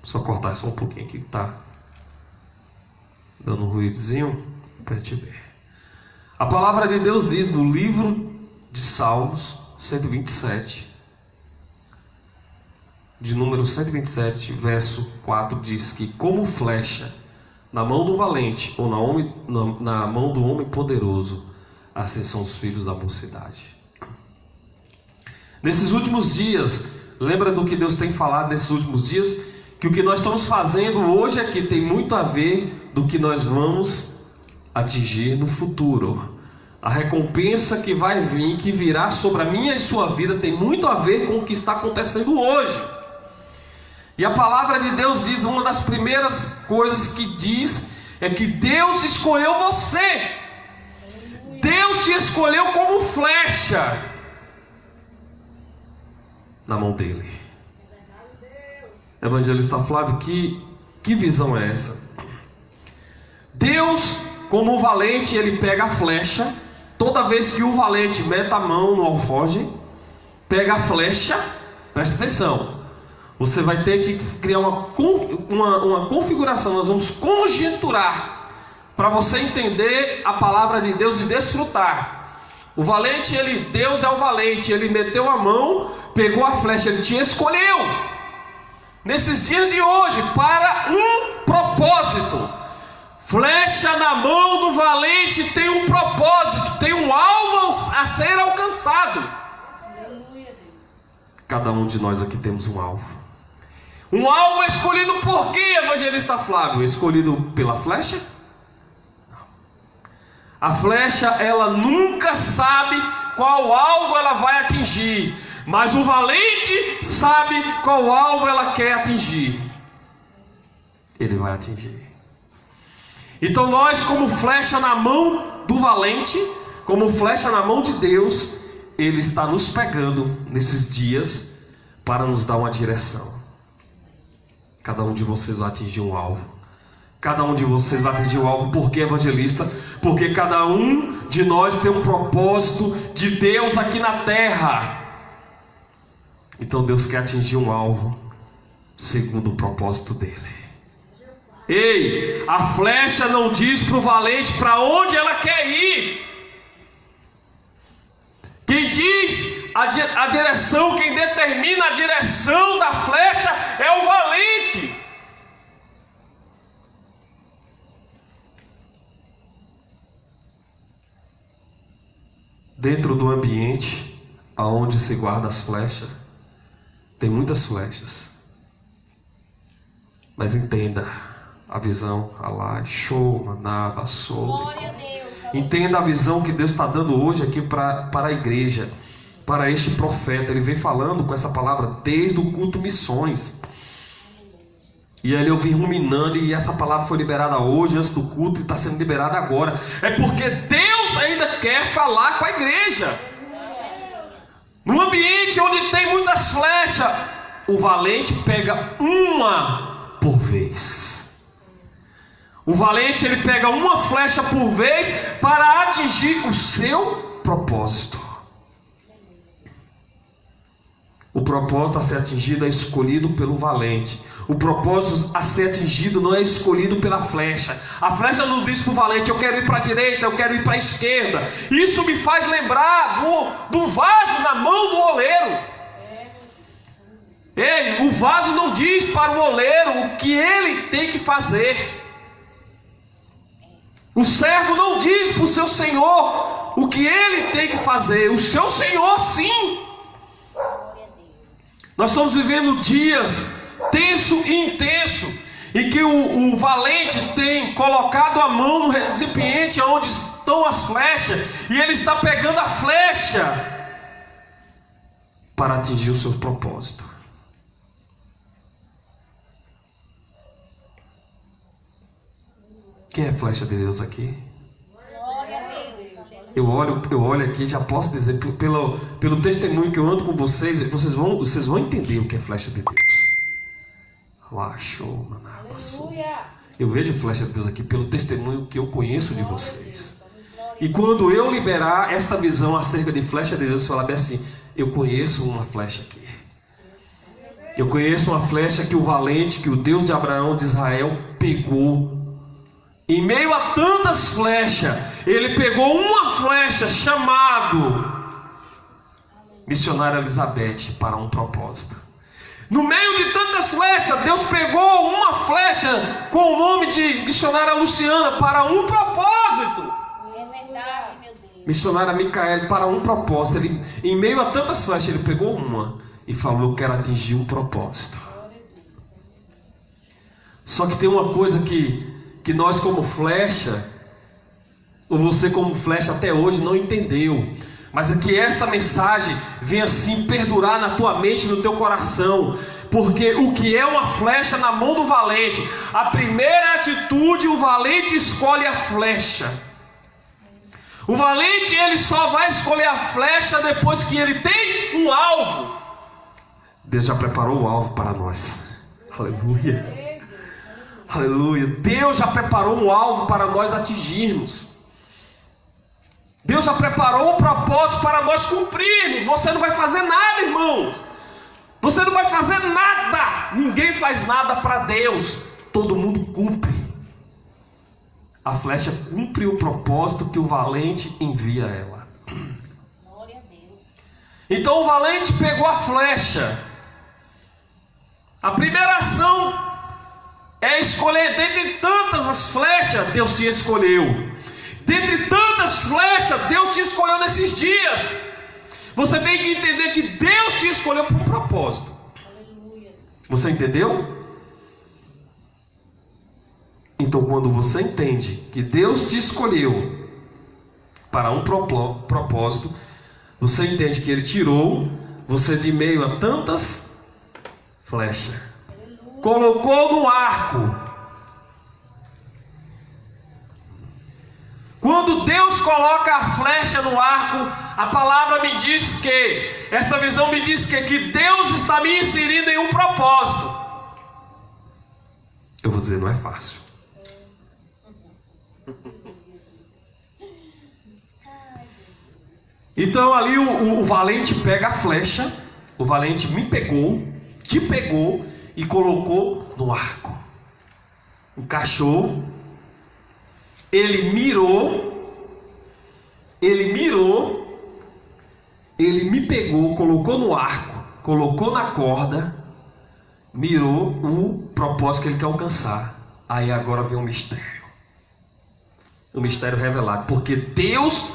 Só cortar só um pouquinho aqui que tá dando um ruídozinho para a gente ver. A palavra de Deus diz no livro de Salmos 127, de número 127, verso 4, diz que como flecha na mão do valente ou na mão do homem poderoso, assim são os filhos da mocidade. Nesses últimos dias, lembra do que Deus tem falado nesses últimos dias? Que o que nós estamos fazendo hoje aqui tem muito a ver do que nós vamos atingir no futuro. A recompensa que vai vir, que virá sobre a minha e sua vida, tem muito a ver com o que está acontecendo hoje. E a palavra de Deus diz, uma das primeiras coisas que diz, é que Deus escolheu você. Deus te escolheu como flecha na mão dele. Evangelista Flávio, que visão é essa? Deus, como o valente, ele pega a flecha. Toda vez que o valente mete a mão no alforje, pega a flecha, presta atenção, você vai ter que criar uma configuração. Nós vamos conjecturar para você entender a palavra de Deus e desfrutar. O valente, Deus é o valente, ele meteu a mão, pegou a flecha, ele te escolheu nesses dias de hoje para um propósito. Flecha na mão do valente tem um propósito, tem um alvo a ser alcançado. Cada um de nós aqui temos um alvo. Um alvo escolhido por quem, evangelista Flávio? Escolhido pela flecha? A flecha, ela nunca sabe qual alvo ela vai atingir, mas o valente sabe qual alvo ela quer atingir. Ele vai atingir. Então nós, como flecha na mão do valente, como flecha na mão de Deus, Ele está nos pegando nesses dias para nos dar uma direção. Cada um de vocês vai atingir um alvo. Cada um de vocês vai atingir um alvo. Por que, evangelista? Porque cada um de nós tem um propósito de Deus aqui na terra. Então Deus quer atingir um alvo segundo o propósito dele. Ei, a flecha não diz para o valente para onde ela quer ir. Quem diz a direção, quem determina a direção da flecha é o valente. Dentro do ambiente aonde se guarda as flechas, tem muitas flechas. Mas entenda a visão, Alá, show, manaba, sou. Entenda a visão que Deus está dando hoje aqui para a igreja, para este profeta. Ele vem falando com essa palavra desde o culto missões. E aí eu vim ruminando, e essa palavra foi liberada hoje, antes do culto, e está sendo liberada agora. É porque Deus ainda quer falar com a igreja. No ambiente onde tem muitas flechas, o valente pega uma por vez. O valente, ele pega uma flecha por vez para atingir o seu propósito. O propósito a ser atingido é escolhido pelo valente. O propósito a ser atingido não é escolhido pela flecha. A flecha não diz para o valente, eu quero ir para a direita, eu quero ir para a esquerda. Isso me faz lembrar do vaso na mão do oleiro. Ei, o vaso não diz para o oleiro o que ele tem que fazer. O servo não diz para o seu senhor o que ele tem que fazer. O seu senhor sim. Nós estamos vivendo dias tenso e intenso, em que o valente tem colocado a mão no recipiente onde estão as flechas, e ele está pegando a flecha para atingir o seu propósito. Quem é flecha de Deus aqui? Eu olho aqui, já posso dizer, pelo testemunho que eu ando com vocês, vocês vão entender o que é flecha de Deus. Eu vejo flecha de Deus aqui pelo testemunho que eu conheço de vocês. E quando eu liberar esta visão acerca de flecha de Deus, eu falar bem assim, eu conheço uma flecha aqui. Eu conheço uma flecha que o valente, que o Deus de Abraão, de Israel, pegou. Em meio a tantas flechas, ele pegou uma flecha chamado Missionária Elizabeth para um propósito. No meio de tantas flechas, Deus pegou uma flecha com o nome de Missionária Luciana para um propósito. É verdade, meu Deus. Missionária Micaele para um propósito. Ele, em meio a tantas flechas, ele pegou uma e falou: eu quero atingir um propósito. Só que tem uma coisa que nós como flecha, ou você como flecha até hoje não entendeu. Mas é que esta mensagem vem assim perdurar na tua mente, no teu coração. Porque o que é uma flecha na mão do valente? A primeira atitude, o valente escolhe a flecha. O valente, ele só vai escolher a flecha depois que ele tem um alvo. Deus já preparou o alvo para nós. Aleluia. Aleluia. Deus já preparou um alvo para nós atingirmos. Deus já preparou um propósito para nós cumprirmos. Você não vai fazer nada, irmãos. Você não vai fazer nada. Ninguém faz nada para Deus. Todo mundo cumpre. A flecha cumpre o propósito que o valente envia a ela. Glória a Deus. Então o valente pegou a flecha. A primeira ação é escolher. Dentre tantas as flechas, Deus te escolheu. Dentre tantas flechas, Deus te escolheu nesses dias. Você tem que entender que Deus te escolheu por um propósito. Aleluia. Você entendeu? Então, quando você entende que Deus te escolheu para um propósito, você entende que Ele tirou você de meio a tantas flechas, colocou no arco. Quando Deus coloca a flecha no arco, a palavra me diz que, esta visão me diz que Deus está me inserindo em um propósito. Eu vou dizer, não é fácil. Então ali o valente pega a flecha, o valente me pegou, te pegou e colocou no arco. Encaixou. Ele mirou, ele me pegou, colocou no arco, colocou na corda, mirou o propósito que ele quer alcançar. Aí agora vem o mistério revelado, porque Deus,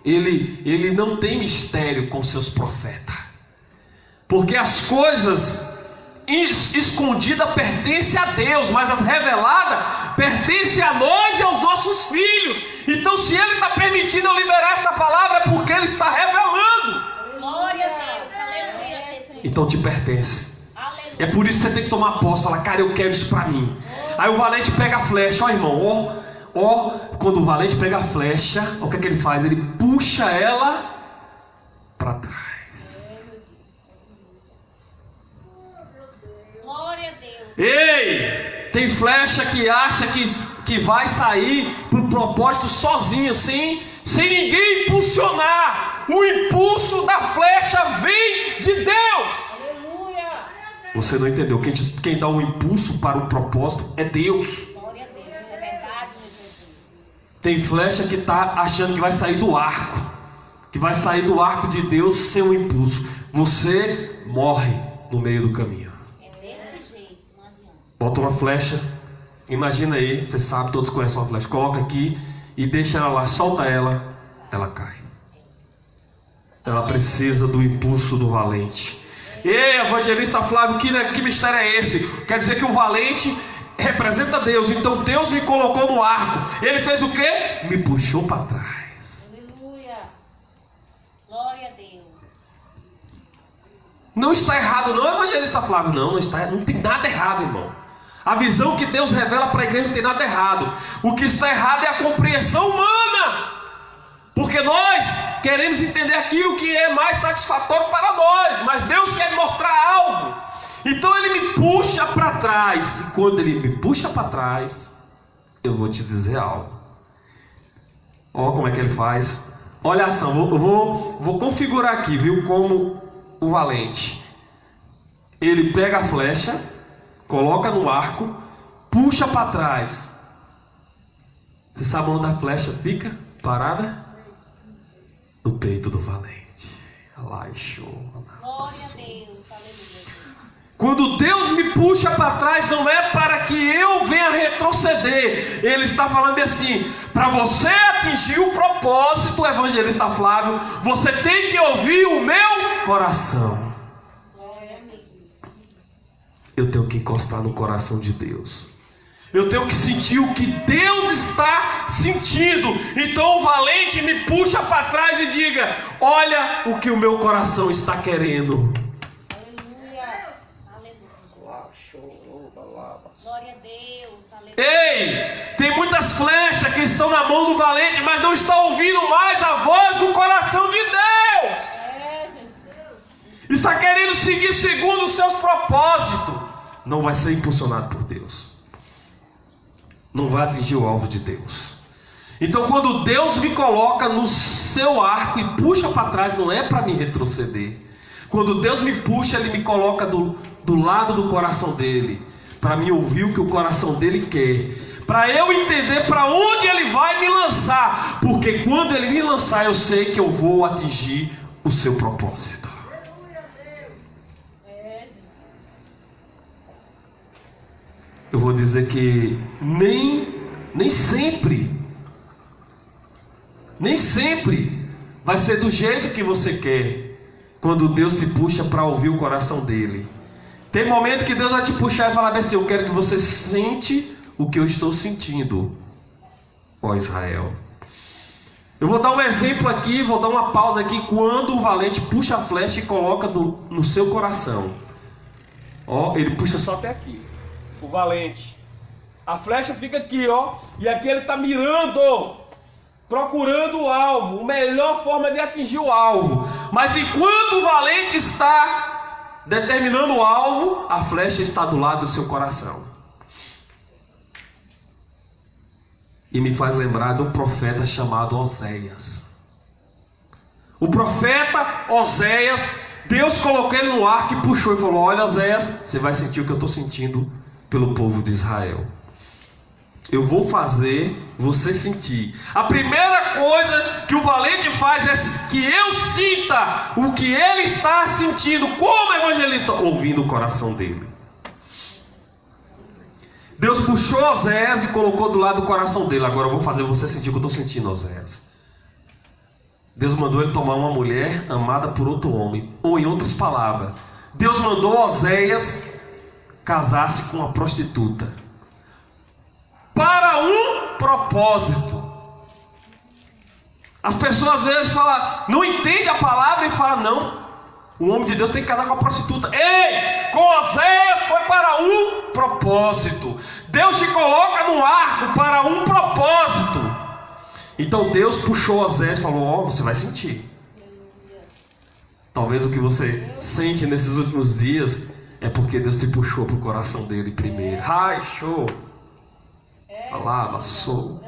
ele não tem mistério com seus profetas, porque as coisas escondidas pertencem a Deus, mas as reveladas pertencem a nós e aos nossos filhos. Então, se Ele está permitindo eu liberar esta palavra, é porque Ele está revelando. Glória a Deus. Aleluia, Jesus. Então te pertence. Aleluia. É por isso que você tem que tomar posse, falar: cara, eu quero isso para mim. Aí o valente pega a flecha, ó irmão, ó, quando o valente pega a flecha, o que é que ele faz? Ele puxa ela para trás. Glória a Deus. Ei, tem flecha que acha que vai sair para o propósito sozinho, sem ninguém impulsionar. O impulso da flecha vem de Deus. Aleluia. Você não entendeu? Quem dá o impulso para o propósito é Deus. Glória a Deus. É verdade, meu Jesus. Tem flecha que está achando que vai sair do arco, que vai sair do arco de Deus sem o impulso. Você morre no meio do caminho. Desse jeito, não adianta. Bota uma flecha, imagina aí, você sabe, todos conhecem uma flecha, coloca aqui e deixa ela lá, solta ela, ela cai. Ela precisa do impulso do valente. Ei, evangelista Flávio, que mistério é esse? Quer dizer que o valente representa Deus, então Deus me colocou no arco. Ele fez o quê? Me puxou para trás. Aleluia. Glória a Deus. Não está errado não, evangelista Flávio. Não tem nada errado, irmão. A visão que Deus revela para a igreja não tem nada errado. O que está errado é a compreensão humana. Porque nós queremos entender aquilo que é mais satisfatório para nós. Mas Deus quer mostrar algo. Então Ele me puxa para trás. E quando Ele me puxa para trás, eu vou te dizer algo. Olha como é que Ele faz. Olha a ação. Eu vou configurar aqui, viu? Como o valente. Ele pega a flecha, coloca no arco, puxa para trás. Você sabe onde a flecha fica parada? No peito do valente. Glória a Deus. Aleluia. Quando Deus me puxa para trás, não é para que eu venha retroceder. Ele está falando assim: para você atingir o propósito, evangelista Flávio, você tem que ouvir o meu coração. Eu tenho que encostar no coração de Deus. Eu tenho que sentir o que Deus está sentindo. Então o valente me puxa para trás e diga: olha o que o meu coração está querendo. Glória a Deus, aleluia. Ei, tem muitas flechas que estão na mão do valente, mas não estão ouvindo mais a voz do coração de Deus. Está querendo seguir segundo os seus propósitos. Não vai ser impulsionado por Deus. Não vai atingir o alvo de Deus. Então quando Deus me coloca no seu arco e puxa para trás, não é para me retroceder. Quando Deus me puxa, Ele me coloca do lado do coração dele, para me ouvir o que o coração dele quer, para eu entender para onde ele vai me lançar, porque quando ele me lançar, eu sei que eu vou atingir o seu propósito. Eu vou dizer que nem sempre vai ser do jeito que você quer, quando Deus te puxa para ouvir o coração dele. Tem momento que Deus vai te puxar e falar assim: eu quero que você sente o que eu estou sentindo, ó Israel. Eu vou dar um exemplo aqui, vou dar uma pausa aqui. Quando o valente puxa a flecha e coloca no seu coração, ó, ele puxa só até aqui, o valente. A flecha fica aqui, ó, e aqui ele está mirando, procurando o alvo, a melhor forma de atingir o alvo. Mas enquanto o valente está determinando o alvo, a flecha está do lado do seu coração. E me faz lembrar de um profeta chamado Oséias. O profeta Oséias, Deus colocou ele no arco e puxou e falou: olha, Oséias, você vai sentir o que eu estou sentindo pelo povo de Israel. Eu vou fazer você sentir. A primeira coisa que o valente faz é que eu sinta o que ele está sentindo, como evangelista, ouvindo o coração dele. Deus puxou Oséias e colocou do lado do coração dele. Agora eu vou fazer você sentir o que eu estou sentindo, Oséias. Deus mandou ele tomar uma mulher amada por outro homem. Ou em outras palavras, Deus mandou Oséias casar-se com uma prostituta, para um propósito. As pessoas às vezes falam, não entendem a palavra e falam: não, o homem de Deus tem que casar com a prostituta. Ei, com Oséias foi para um propósito. Deus te coloca no arco para um propósito. Então Deus puxou Oséias e falou: ó, você vai sentir. Talvez o que você sente nesses últimos dias é porque Deus te puxou para o coração dele primeiro. Ai, show. Palavra, sou.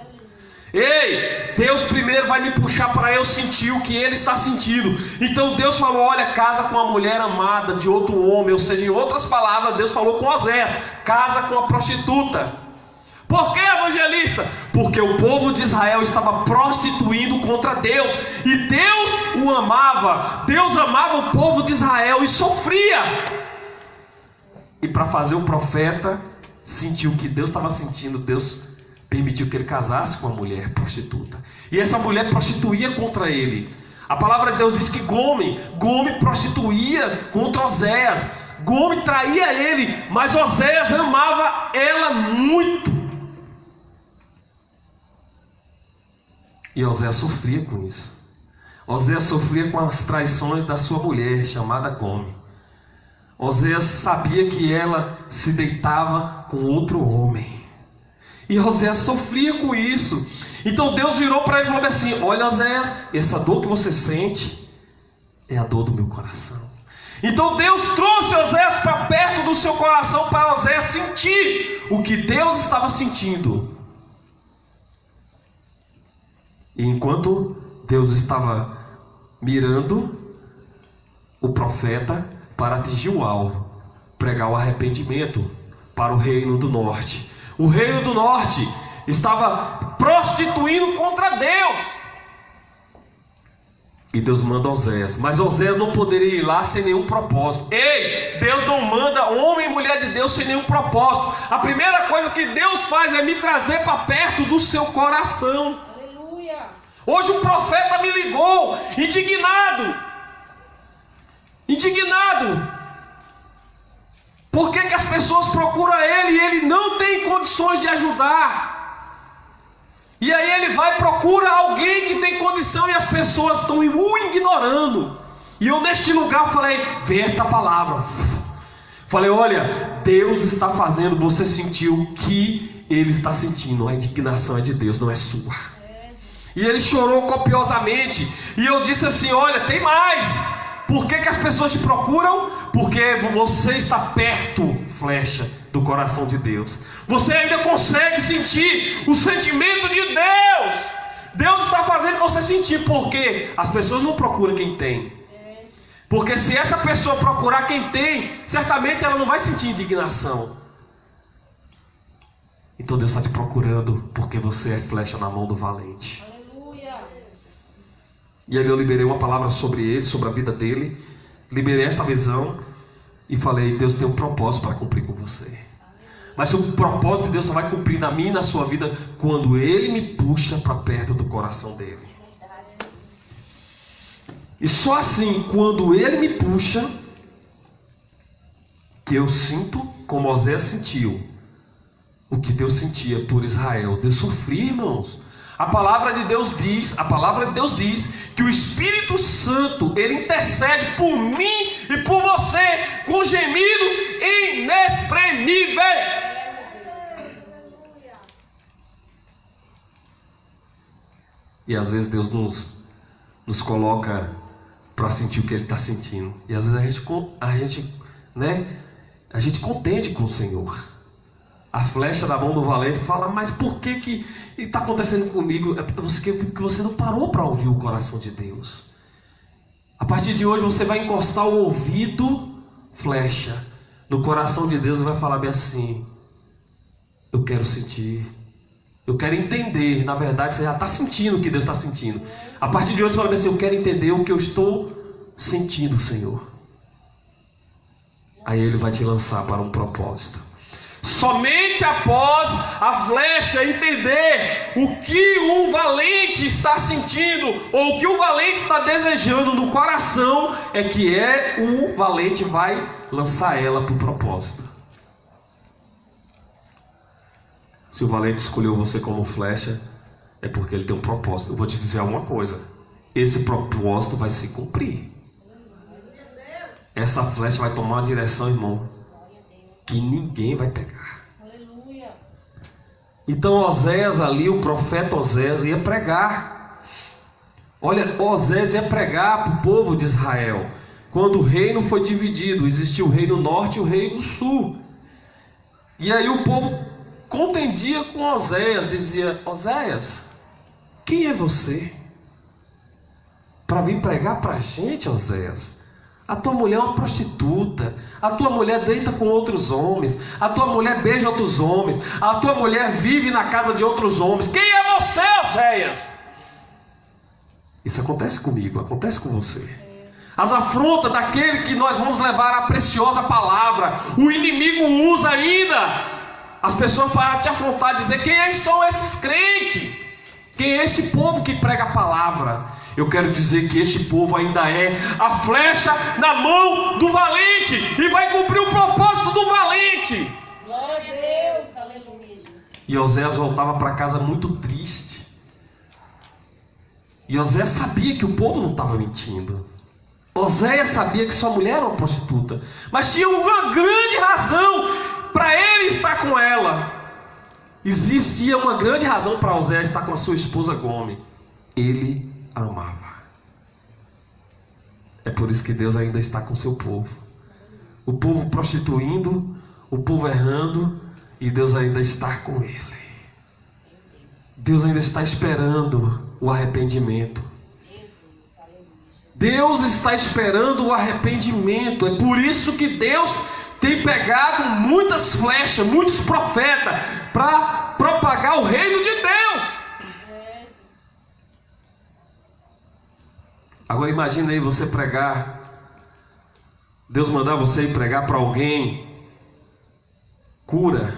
Ei, Deus primeiro vai me puxar para eu sentir o que Ele está sentindo. Então Deus falou: olha, casa com uma mulher amada de outro homem. Ou seja, em outras palavras, Deus falou com Oséias: casa com a prostituta. Por que, evangelista? Porque o povo de Israel estava prostituindo contra Deus, e Deus o amava. Deus amava o povo de Israel e sofria. E para fazer o profeta sentir o que Deus estava sentindo, Deus permitiu que ele casasse com uma mulher prostituta. E essa mulher prostituía contra ele. A palavra de Deus diz que Gomer prostituía contra Oséias. Gomer traía ele, mas Oséias amava ela muito. E Oséias sofria com isso. Oséias sofria com as traições da sua mulher, chamada Gomer. Oséias sabia que ela se deitava com outro homem. E Oséias sofria com isso. Então Deus virou para ele e falou assim: olha, Oséias, essa dor que você sente é a dor do meu coração. Então Deus trouxe Oséias para perto do seu coração, para Oséias sentir o que Deus estava sentindo. E enquanto Deus estava mirando o profeta para atingir o alvo, pregar o arrependimento para o reino do norte. O reino do norte estava prostituindo contra Deus. E Deus manda Oséias, mas Oséias não poderia ir lá sem nenhum propósito. Ei, Deus não manda homem e mulher de Deus sem nenhum propósito. A primeira coisa que Deus faz é me trazer para perto do seu coração. Aleluia. Hoje um profeta me ligou, indignado. Por que as pessoas procuram ele e ele não tem condições de ajudar? E aí ele vai e procura alguém que tem condição e as pessoas estão o ignorando. E eu neste lugar falei, vê esta palavra. Falei, olha, Deus está fazendo você sentir o que ele está sentindo. A indignação é de Deus, não é sua. E ele chorou copiosamente. E eu disse assim, olha, tem mais. Por que as pessoas te procuram? Porque você está perto, flecha, do coração de Deus. Você ainda consegue sentir o sentimento de Deus. Deus está fazendo você sentir. Porque as pessoas não procuram quem tem. Porque se essa pessoa procurar quem tem, certamente ela não vai sentir indignação. Então Deus está te procurando porque você é flecha na mão do valente. E aí eu liberei uma palavra sobre ele, sobre a vida dele. Liberei essa visão e falei, Deus tem um propósito para cumprir com você. Mas o propósito de Deus só vai cumprir na minha e na sua vida quando ele me puxa para perto do coração dele. E só assim, quando ele me puxa, que eu sinto como Oséias sentiu o que Deus sentia por Israel. Deus sofria, irmãos. A palavra de Deus diz que o Espírito Santo, ele intercede por mim e por você com gemidos inexprimíveis. E às vezes Deus nos coloca para sentir o que ele está sentindo. E às vezes a gente contende com o Senhor. A flecha da mão do valente fala, mas por que está acontecendo comigo? É porque você não parou para ouvir o coração de Deus. A partir de hoje você vai encostar o ouvido, flecha, no coração de Deus e vai falar bem assim, eu quero sentir, eu quero entender. Na verdade você já está sentindo o que Deus está sentindo. A partir de hoje você fala bem assim, eu quero entender o que eu estou sentindo, Senhor. Aí Ele vai te lançar para um propósito. Somente após a flecha entender o que o valente está sentindo, ou o que o valente está desejando no coração, é que o valente vai lançar ela para o propósito. Se o valente escolheu você como flecha, é porque ele tem um propósito. Eu vou te dizer uma coisa, esse propósito vai se cumprir. Essa flecha vai tomar uma direção, irmão, que ninguém vai pegar. Aleluia. Então Oséias ali, o profeta Oséias ia pregar. Olha, Oséias ia pregar para o povo de Israel. Quando o reino foi dividido, existia o reino norte e o reino sul. E aí o povo contendia com Oséias, dizia, Oséias, quem é você para vir pregar para a gente, Oséias? A tua mulher é uma prostituta, a tua mulher deita com outros homens, a tua mulher beija outros homens, a tua mulher vive na casa de outros homens. Quem é você, Oséias? Isso acontece comigo, acontece com você. As afrontas daquele que nós vamos levar a preciosa palavra, o inimigo usa ainda as pessoas para te afrontar, dizer, quem são esses crentes? Quem é este povo que prega a palavra? Eu quero dizer que este povo ainda é a flecha na mão do valente e vai cumprir o propósito do valente. Glória a Deus, aleluia. E Oséias voltava para casa muito triste. E Oséias sabia que o povo não estava mentindo. Oséias sabia que sua mulher era uma prostituta, mas tinha uma grande razão para ele estar com ela. Existia uma grande razão para Oséias estar com a sua esposa Gomer. Ele a amava. É por isso que Deus ainda está com o seu povo. O povo prostituindo, o povo errando, e Deus ainda está com ele. Deus ainda está esperando o arrependimento. Deus está esperando o arrependimento. É por isso que Deus tem pegado muitas flechas, muitos profetas, para propagar o reino de Deus. Agora imagine aí você pregar, Deus mandar você ir pregar para alguém cura,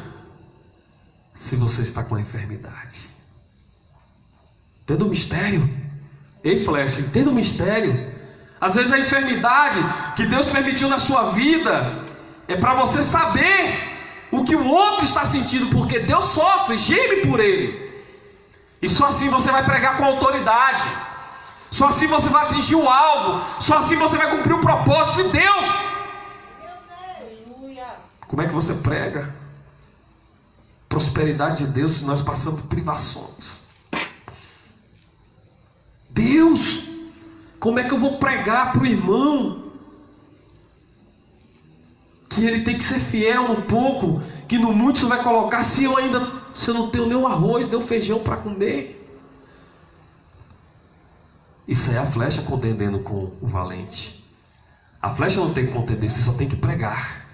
se você está com a enfermidade. Entenda o mistério. Ei, flecha, entenda o mistério. Às vezes a enfermidade que Deus permitiu na sua vida é para você saber o que o outro está sentindo, porque Deus sofre, geme por ele. E só assim você vai pregar com autoridade. Só assim você vai atingir o alvo. Só assim você vai cumprir o propósito de Deus. Como é que você prega prosperidade de Deus se nós passamos por privações? Deus, como é que eu vou pregar para o irmão que ele tem que ser fiel no pouco, que no muito você vai colocar, se eu não tenho nem o arroz, nem o feijão para comer? Isso é a flecha contendendo com o valente. A flecha não tem que contender, você só tem que pregar.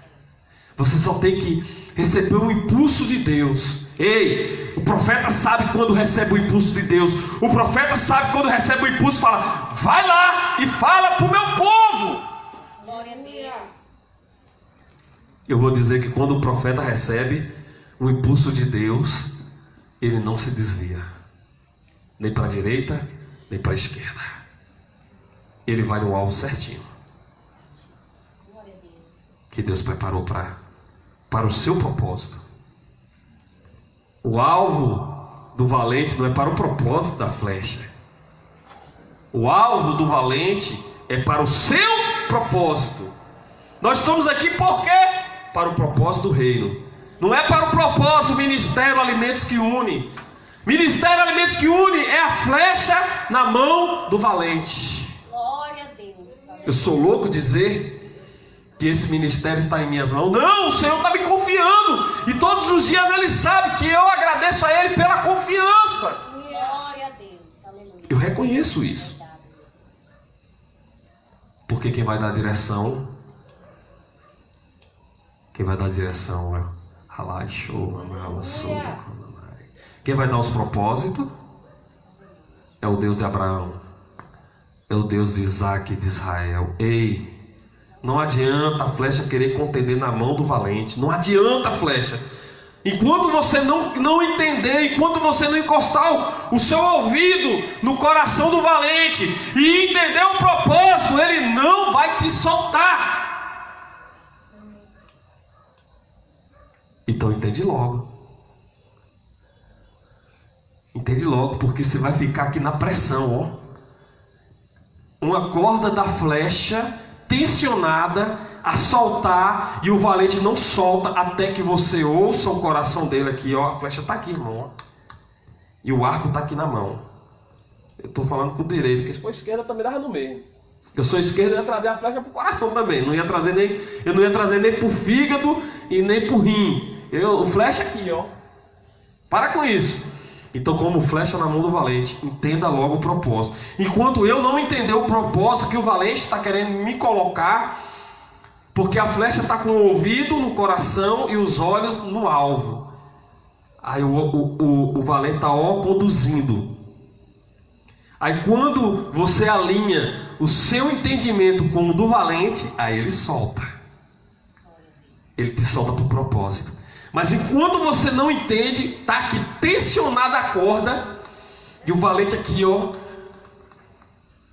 Você só tem que receber o impulso de Deus. Ei, o profeta sabe quando recebe o impulso de Deus. O profeta sabe quando recebe o impulso e fala: vai lá e fala para o meu povo. Glória a Deus. Eu vou dizer que quando o profeta recebe o impulso de Deus, ele não se desvia, nem para a direita, nem para a esquerda. Ele vai no alvo certinho, que Deus preparou para o seu propósito. O alvo do valente não é para o propósito da flecha. O alvo do valente é para o seu propósito. Nós estamos aqui por quê? Para o propósito do reino. Não é para o propósito do Ministério Alimentos que Une. Ministério Alimentos que Une é a flecha na mão do valente. Glória a Deus. Eu sou louco dizer que esse ministério está em minhas mãos. Não, o Senhor está me confiando. E todos os dias Ele sabe que eu agradeço a Ele pela confiança. Glória a Deus. Aleluia. Eu reconheço isso. Porque quem vai dar a direção, é Halachou, quem vai dar os propósitos é o Deus de Abraão, é o Deus de Isaac e de Israel. Ei, não adianta a flecha querer contender na mão do valente. Não adianta a flecha. Enquanto você não entender, enquanto você não encostar o seu ouvido no coração do valente e entender o propósito, ele não vai te soltar. Então entende logo. Entende logo, porque você vai ficar aqui na pressão, ó. Uma corda da flecha tensionada a soltar, e o valente não solta até que você ouça o coração dele aqui, ó. A flecha está aqui, irmão, ó. E o arco está aqui na mão. Eu estou falando com o direito, porque se for esquerda também dava no meio. Eu sou esquerdo, eu ia trazer a flecha para o coração também. Eu não ia trazer nem para o fígado e nem para o rim. O flecha aqui, ó. Para com isso. Então, como flecha na mão do valente, entenda logo o propósito. Enquanto eu não entender o propósito que o valente está querendo me colocar, porque a flecha está com o ouvido no coração e os olhos no alvo. Aí o valente está conduzindo. Aí quando você alinha o seu entendimento com o do valente, aí ele solta. Ele te solta para o propósito. Mas enquanto você não entende, está aqui tensionada a corda, e o valente aqui, ó,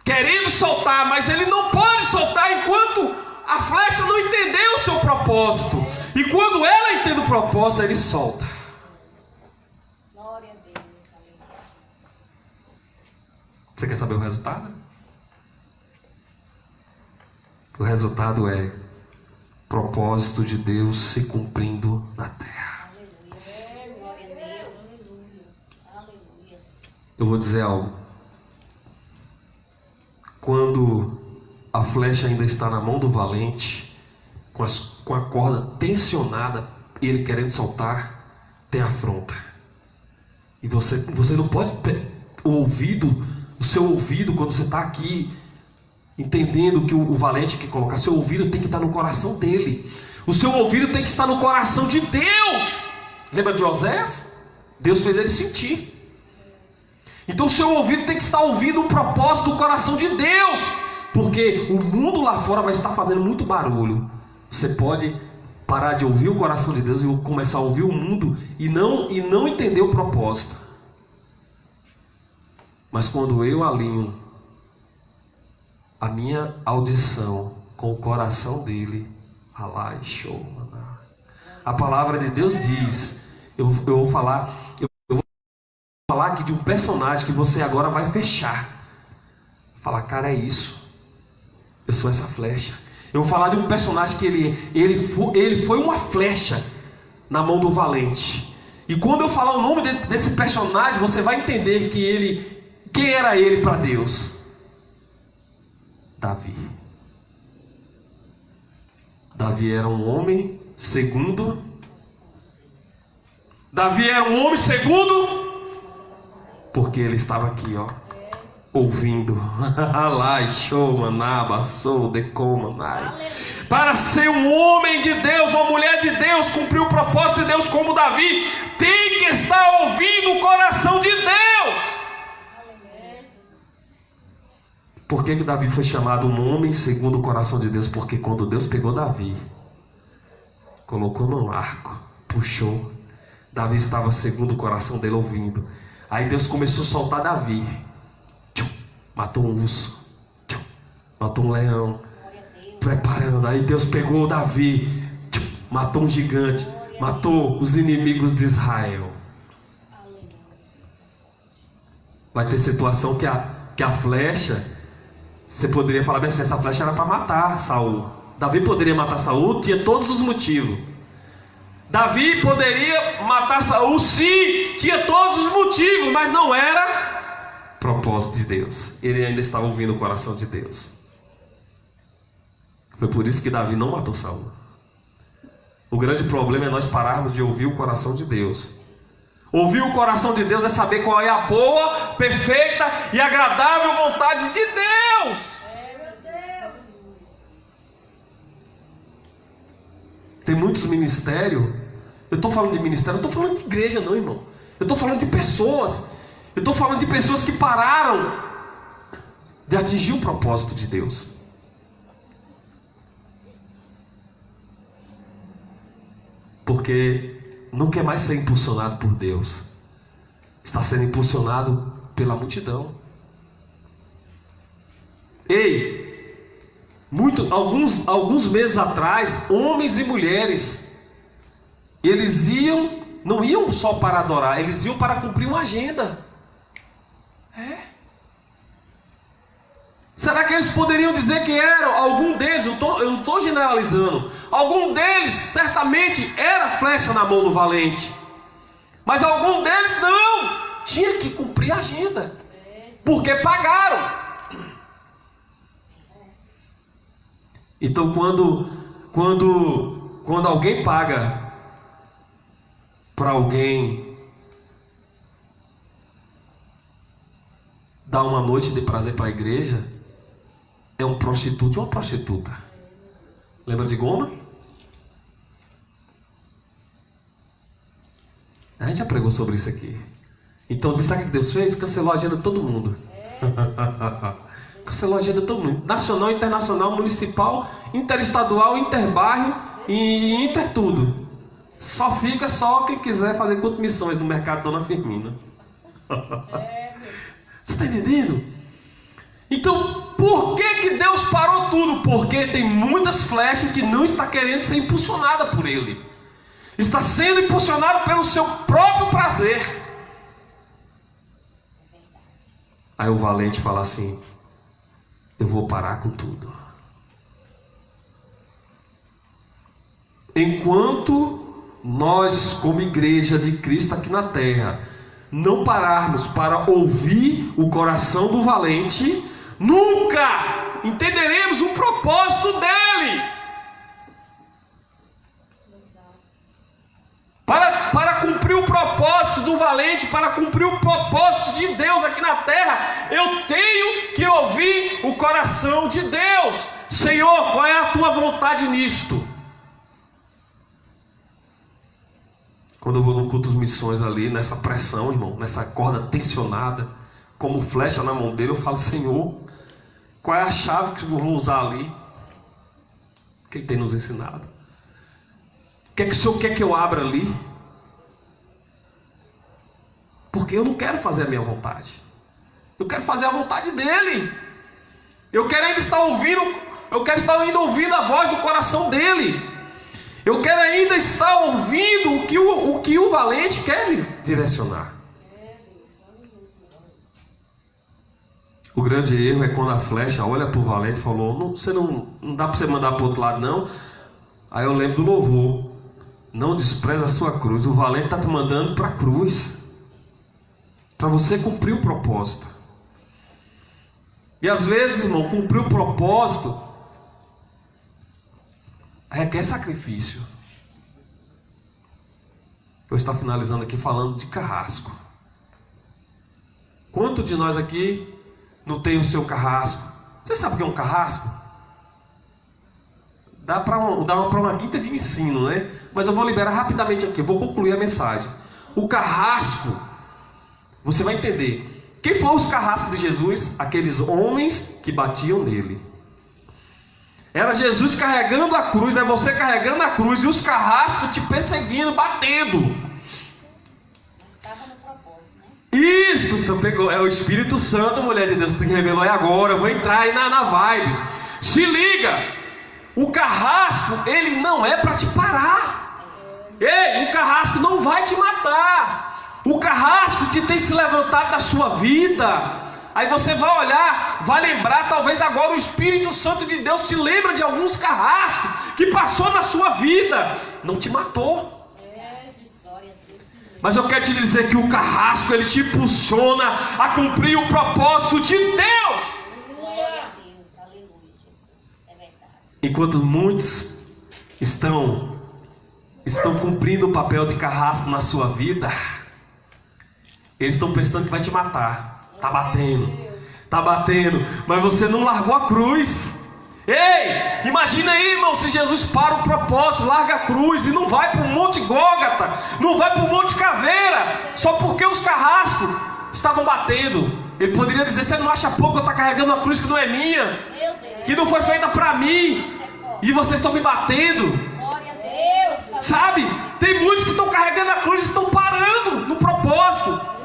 querendo soltar, mas ele não pode soltar enquanto a flecha não entender o seu propósito. E quando ela entende o propósito, ele solta. Glória a Deus. Você quer saber o resultado? O resultado é propósito de Deus se cumprindo na terra. Aleluia. Glória a Deus. Aleluia. Eu vou dizer algo. Quando a flecha ainda está na mão do valente, com a corda tensionada, e ele querendo soltar, tem afronta. E você não pode o seu ouvido, quando você está aqui entendendo que o valente que colocar seu ouvido tem que estar no coração dele. O seu ouvido tem que estar no coração de Deus. Lembra de Osés? Deus fez ele sentir. Então o seu ouvido tem que estar ouvindo o propósito do coração de Deus, porque o mundo lá fora vai estar fazendo muito barulho. Você pode parar de ouvir o coração de Deus e começar a ouvir o mundo e não entender o propósito. Mas quando eu alinho a minha audição com o coração dele, alai show, a palavra de Deus diz, eu vou falar aqui de um personagem que você agora vai fechar. Falar, cara, é isso. Eu sou essa flecha. Eu vou falar de um personagem que ele foi uma flecha na mão do valente. E quando eu falar o nome desse personagem, você vai entender quem era ele para Deus. Davi. Davi era um homem segundo. Davi era um homem segundo. Porque ele estava aqui, ó, ouvindo. Para ser um homem de Deus, uma mulher de Deus, cumprir o propósito de Deus como Davi, tem que estar ouvindo o coração de Deus. Por que Davi foi chamado um homem segundo o coração de Deus? Porque quando Deus pegou Davi, colocou no arco, puxou, Davi estava segundo o coração dele ouvindo. Aí Deus começou a soltar Davi. Matou um urso, matou um leão, preparando. Aí Deus pegou Davi, matou um gigante, matou os inimigos de Israel. Vai ter situação que a flecha, você poderia falar bem assim, essa flecha era para matar Saul. Davi poderia matar Saul, tinha todos os motivos. Davi poderia matar Saul, sim, tinha todos os motivos, mas não era propósito de Deus. Ele ainda estava ouvindo o coração de Deus. Foi por isso que Davi não matou Saul. O grande problema é nós pararmos de ouvir o coração de Deus. Ouvir o coração de Deus é saber qual é a boa, perfeita e agradável vontade de Deus. Tem muitos ministérios. Eu estou falando de ministério, não estou falando de igreja não, irmão. Eu estou falando de pessoas. Eu estou falando de pessoas que pararam de atingir o propósito de Deus. Porque não quer mais ser impulsionado por Deus. Está sendo impulsionado pela multidão. Ei! Alguns meses atrás, homens e mulheres, eles não iam só para adorar, eles iam para cumprir uma agenda. Será que eles poderiam dizer que eram algum deles? Eu não estou generalizando. Algum deles certamente era flecha na mão do valente, mas algum deles não, tinha que cumprir a agenda, porque pagaram. Então quando alguém paga para alguém dar uma noite de prazer para a igreja, é um prostituto e uma prostituta. Lembra de Goma? A gente já pregou sobre isso aqui. Então, sabe o que Deus fez? Cancelou a agenda de todo mundo. Cancelou a agenda de todo mundo. Nacional, internacional, municipal, interestadual, interbairro e inter tudo. Só fica quem quiser fazer culto de missões no mercado Dona Firmina. Você está entendendo? Então, por que Deus parou tudo? Porque tem muitas flechas que não está querendo ser impulsionada por Ele. Está sendo impulsionado pelo seu próprio prazer. Aí o valente fala assim: eu vou parar com tudo. Enquanto nós, como igreja de Cristo aqui na terra, não pararmos para ouvir o coração do valente, nunca entenderemos o propósito dele. Para cumprir o propósito do valente para cumprir o propósito de Deus aqui na terra, eu tenho que ouvir o coração de Deus. Senhor, qual é a tua vontade nisto? Quando eu vou no culto de missões ali, nessa pressão, irmão, nessa corda tensionada, como flecha na mão dele, eu falo: Senhor, qual é a chave que eu vou usar ali? O que ele tem nos ensinado? O que é que o Senhor quer que eu abra ali? Porque eu não quero fazer a minha vontade, eu quero fazer a vontade dele. Eu quero ainda estar ouvindo, eu quero estar ainda ouvindo a voz do coração dele. Eu quero ainda estar ouvindo o que o valente quer me direcionar. O grande erro é quando a flecha olha para o valente e falou: não dá para você mandar para o outro lado não. Aí eu lembro do louvor: não despreza a sua cruz. O valente está te mandando para a cruz, para você cumprir o propósito. E às vezes, irmão, cumprir o propósito requer sacrifício. Eu estou finalizando aqui falando de carrasco. Quanto de nós aqui não tem o seu carrasco? Você sabe o que é um carrasco? Dá para uma quinta de ensino, né? Mas eu vou liberar rapidamente aqui, eu vou concluir a mensagem. O carrasco, você vai entender. Quem foram os carrascos de Jesus? Aqueles homens que batiam nele. Era Jesus carregando a cruz, é você carregando a cruz, e os carrascos te perseguindo, batendo. Mas estava no propósito, né? Isso, tu pegou, é o Espírito Santo, mulher de Deus, que revelou aí agora. Eu vou entrar aí na vibe. Se liga, o carrasco, ele não é para te parar. Ei, o carrasco não vai te matar. O carrasco que tem se levantado da sua vida, aí você vai olhar, vai lembrar, talvez agora o Espírito Santo de Deus te lembra de alguns carrascos que passou na sua vida, não te matou. Mas eu quero te dizer que o carrasco, ele te impulsiona a cumprir o propósito de Deus. Glória a Deus, aleluia, Jesus. É verdade. Enquanto muitos estão cumprindo o papel de carrasco na sua vida, eles estão pensando que vai te matar. Tá batendo, mas você não largou a cruz. Ei, imagina aí, irmão, se Jesus para o propósito, larga a cruz e não vai para o Monte Gólgota, não vai para o Monte Caveira, só porque os carrascos estavam batendo. Ele poderia dizer: você não acha pouco eu estar carregando uma cruz que não é minha, Meu Deus. que não foi feita para mim, e vocês estão me batendo? Glória a Deus. Sabe, tem muitos que estão carregando a cruz e estão parando no propósito.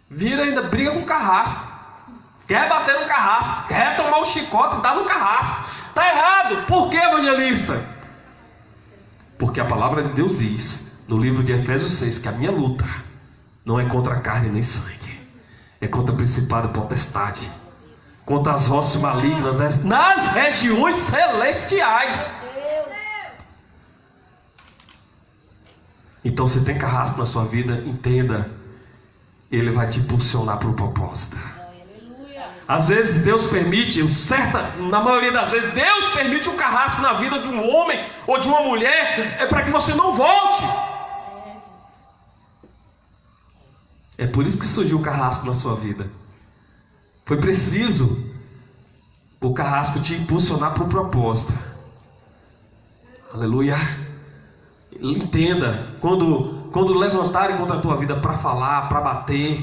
Vira ainda, briga com o carrasco, quer bater no carrasco, quer tomar um chicote e dar no carrasco. Está errado. Por que, evangelista? Porque a palavra de Deus diz no livro de Efésios 6 que a minha luta não é contra a carne nem sangue, é contra o principado e potestade, contra as hostes malignas nas regiões celestiais. Então, se tem carrasco na sua vida, entenda, ele vai te impulsionar para o propósito. Às vezes Deus permite, na maioria das vezes, Deus permite um carrasco na vida de um homem ou de uma mulher, é para que você não volte. É por isso que surgiu o carrasco na sua vida. Foi preciso o carrasco te impulsionar para o propósito. Aleluia. Entenda, quando levantarem contra a tua vida para falar, para bater,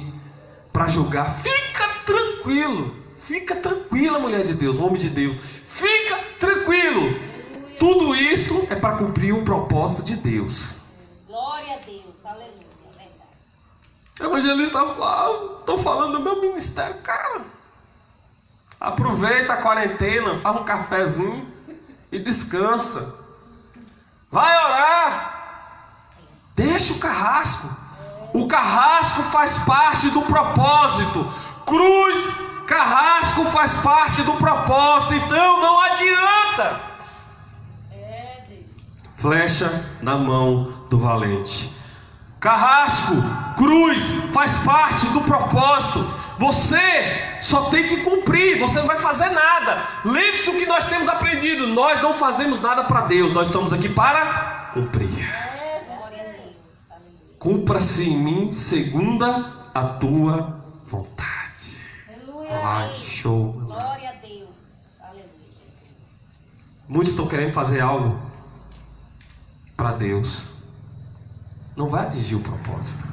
para julgar, fica tranquila, mulher de Deus, homem de Deus, fica tranquilo. Tudo isso é para cumprir o propósito de Deus. Glória a Deus, aleluia, é verdade. Evangelista, estou falando do meu ministério, cara. Aproveita a quarentena, faz um cafezinho e descansa. Vai orar. Deixa o carrasco. O carrasco faz parte do propósito. Cruz, carrasco faz parte do propósito. Então não adianta. Flecha na mão do valente. Carrasco, cruz faz parte do propósito. Você só tem que cumprir, você não vai fazer nada. Lembre-se do que nós temos aprendido: nós não fazemos nada para Deus, nós estamos aqui para cumprir. Glória a Deus, aleluia. cumpra-se em mim segunda a tua vontade. Aleluia. Show. Glória a Deus. Aleluia. Muitos estão querendo fazer algo para Deus, não vai atingir o propósito.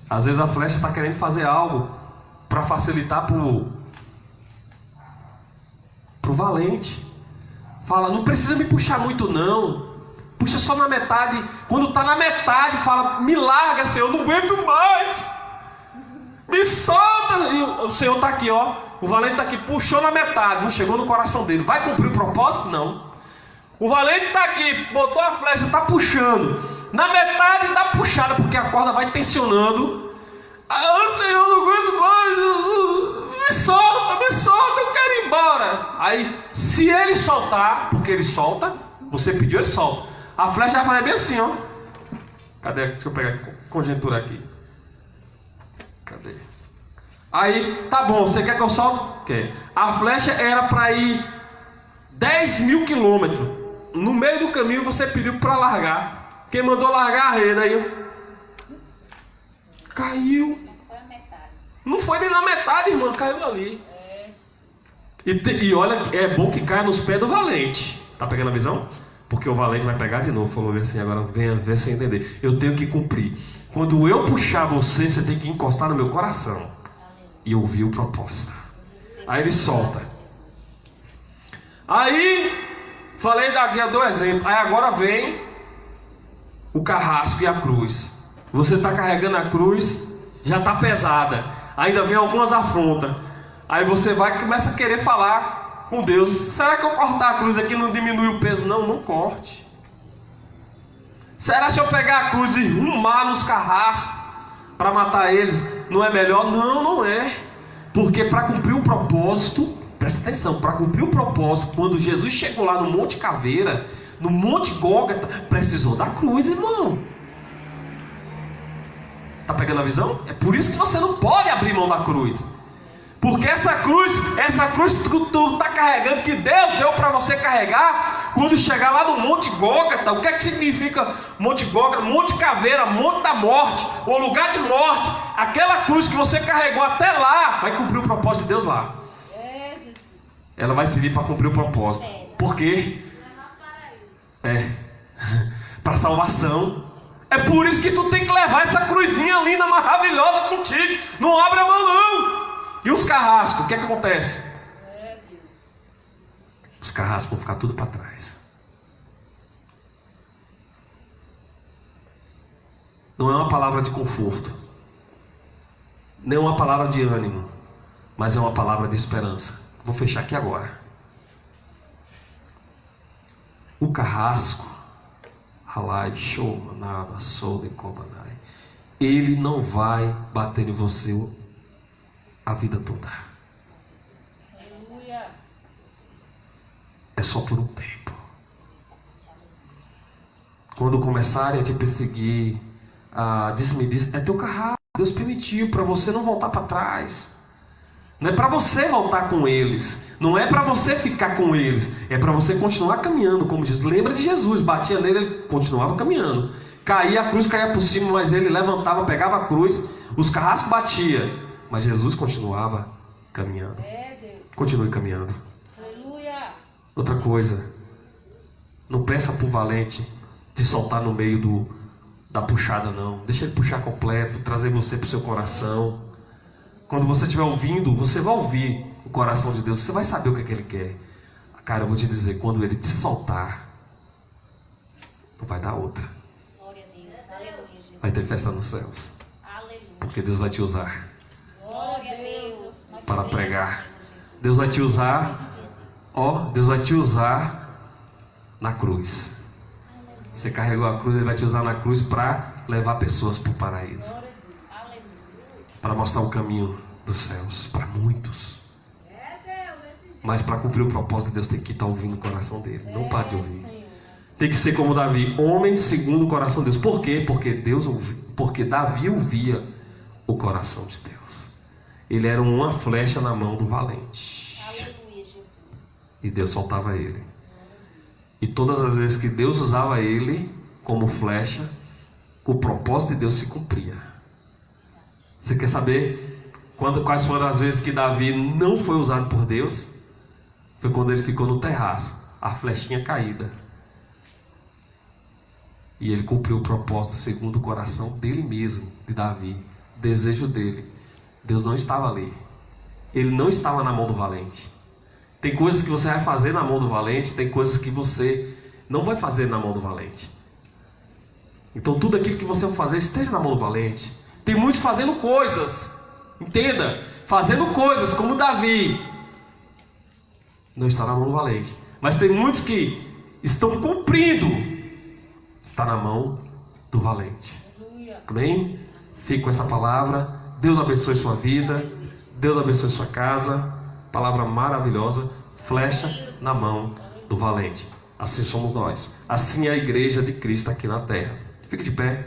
Às vezes a flecha está querendo fazer algo para facilitar pro valente. Fala, não precisa me puxar muito não, puxa só na metade. Quando está na metade, fala, me larga, Senhor, eu não aguento mais, me solta. E o Senhor está aqui, ó, o valente está aqui, puxou na metade, não chegou no coração dele. Vai cumprir o propósito? Não. O valente está aqui, botou a flecha, está puxando. Na metade está puxada, porque a corda vai tensionando. Ah, Senhor, não aguento mais. Me solta, eu quero ir embora. Aí, se ele soltar, porque ele solta, você pediu, ele solta. A flecha vai fazer bem assim, ó. Cadê? Deixa eu pegar a conjuntura aqui. Cadê? Aí, tá bom, você quer que eu solte? Quer. A flecha era para ir 10.000 quilômetros. No meio do caminho você pediu para largar. Quem mandou largar a rede aí? Caiu. Não foi nem na metade, irmão. Caiu ali. E olha, é bom que caia nos pés do valente. Tá pegando a visão? Porque o valente vai pegar de novo. Falou assim, agora venha ver sem entender. Eu tenho que cumprir. Quando eu puxar você, você tem que encostar no meu coração e ouvir o propósito. Aí ele solta. Aí falei da guia do exemplo. Aí agora vem o carrasco e a cruz. Você está carregando a cruz, já está pesada. Ainda vem algumas afrontas. Aí você vai e começa a querer falar com Deus. Será que eu cortar a cruz aqui não diminui o peso? Não, não corte. Será que se eu pegar a cruz e rumar nos carrascos para matar eles, não é melhor? Não, não é. Porque para cumprir o propósito, presta atenção, para cumprir o propósito, quando Jesus chegou lá no Monte Caveira, no Monte Gólgota, precisou da cruz, irmão. Tá pegando a visão? É por isso que você não pode abrir mão da cruz. Porque essa cruz que tu está carregando, que Deus deu para você carregar, quando chegar lá no Monte Gólgota, o que é que significa Monte Gólgota? Monte Caveira, Monte da Morte, o lugar de morte. Aquela cruz que você carregou até lá, vai cumprir o propósito de Deus lá. Ela vai servir para cumprir o propósito. Por quê? Para salvação. É por isso que tu tem que levar essa cruzinha linda, maravilhosa contigo. Não abre a mão não. E os carrascos, o que é que acontece? Os carrascos vão ficar tudo para trás. Não é uma palavra de conforto, nem uma palavra de ânimo, mas é uma palavra de esperança. Vou fechar aqui agora. O carrasco, Halai, Shomanava, Sode, Kobanai, ele não vai bater em você a vida toda. Aleluia. É só por um tempo. Quando começarem a te perseguir, a desmedir, é teu carrasco. Deus permitiu para você não voltar para trás. Não é para você voltar com eles. Não é para você ficar com eles. É para você continuar caminhando, como Jesus. Lembra de Jesus, batia nele, ele continuava caminhando. Caía, a cruz caía por cima, mas ele levantava, pegava a cruz, os carrascos batiam. Mas Jesus continuava caminhando. Continue caminhando. Aleluia. Outra coisa, não peça para o valente te soltar no meio da puxada, não. Deixa ele puxar completo, trazer você para o seu coração. Quando você estiver ouvindo, você vai ouvir o coração de Deus. Você vai saber o que é que Ele quer. Cara, eu vou te dizer, quando Ele te soltar, não vai dar outra. Glória a Deus. Aleluia, Jesus. Vai ter festa nos céus. Aleluia. Porque Deus vai te usar Glória a Deus. para pregar. Deus vai te usar, Deus vai te usar na cruz. Você carregou a cruz, Ele vai te usar na cruz para levar pessoas para o paraíso. Para mostrar o caminho dos céus para muitos. Mas para cumprir o propósito, Deus tem que estar ouvindo o coração dele. Não pare de ouvir. Tem que ser como Davi, homem segundo o coração de Deus. Por quê? Porque Davi ouvia o coração de Deus. Ele era uma flecha na mão do valente. Aleluia, Jesus. E Deus soltava ele. E todas as vezes que Deus usava ele, como flecha, o propósito de Deus se cumpria. Você quer saber quais foram as vezes que Davi não foi usado por Deus? Foi quando ele ficou no terraço, a flechinha caída. E ele cumpriu o propósito segundo o coração dele mesmo, de Davi, desejo dele. Deus não estava ali. Ele não estava na mão do valente. Tem coisas que você vai fazer na mão do valente, tem coisas que você não vai fazer na mão do valente. Então tudo aquilo que você vai fazer, esteja na mão do valente. Tem muitos fazendo coisas, entenda, fazendo coisas como Davi, não está na mão do valente. Mas tem muitos que estão cumprindo, está na mão do valente. Amém? Fique com essa palavra. Deus abençoe sua vida, Deus abençoe sua casa. Palavra maravilhosa, flecha na mão do valente. Assim somos nós, assim é a igreja de Cristo aqui na terra. Fique de pé.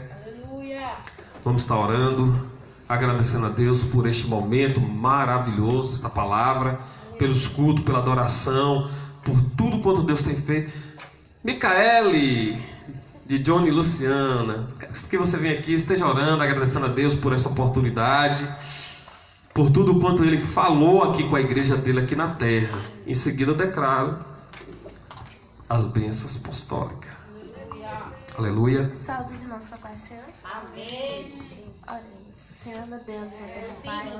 Vamos estar orando, agradecendo a Deus por este momento maravilhoso, esta palavra, pelos cultos, pela adoração, por tudo quanto Deus tem feito. Micaele, de Johnny e Luciana, que você venha aqui, esteja orando, agradecendo a Deus por essa oportunidade, por tudo quanto Ele falou aqui com a igreja dele aqui na terra. Em seguida eu declaro as bênçãos apostólicas. Aleluia. Saúde dos irmãos com a paz, Senhor. Amém. Olha, Senhor, meu Deus, Eterno Pai,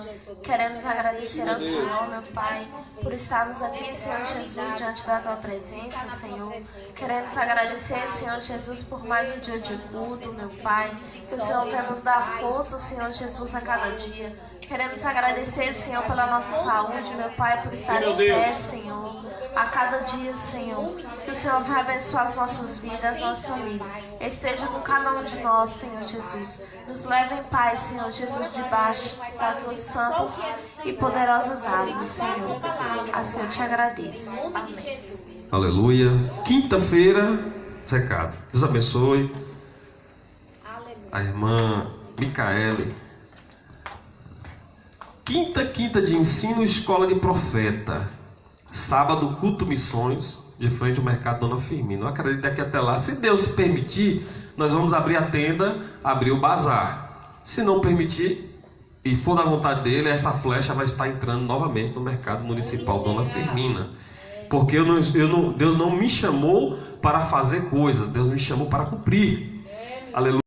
queremos agradecer ao Senhor, meu Pai, por estarmos aqui, Senhor Jesus, diante da Tua presença, Senhor. Queremos agradecer, Senhor Jesus, por mais um dia de culto, meu Pai, que o Senhor vai nos dar força, Senhor Jesus, a cada dia. Queremos agradecer, Senhor, pela nossa saúde, meu Pai, por estar em pé, Senhor, a cada dia, Senhor. Que o Senhor vai abençoar as nossas vidas, nossa família. Esteja com cada um de nós, Senhor Jesus. Nos leve em paz, Senhor Jesus, debaixo das tuas santas e poderosas asas, Senhor. Assim eu te agradeço. Amém. Aleluia. Quinta-feira, recado. Deus abençoe a irmã Micaele. Quinta de ensino, escola de profeta. Sábado, culto missões, de frente ao mercado Dona Firmina. Eu acredito que até lá, se Deus permitir, nós vamos abrir a tenda, abrir o bazar. Se não permitir, e for da vontade dele, essa flecha vai estar entrando novamente no mercado municipal Dona Firmina. Porque Deus não me chamou para fazer coisas, Deus me chamou para cumprir. Aleluia.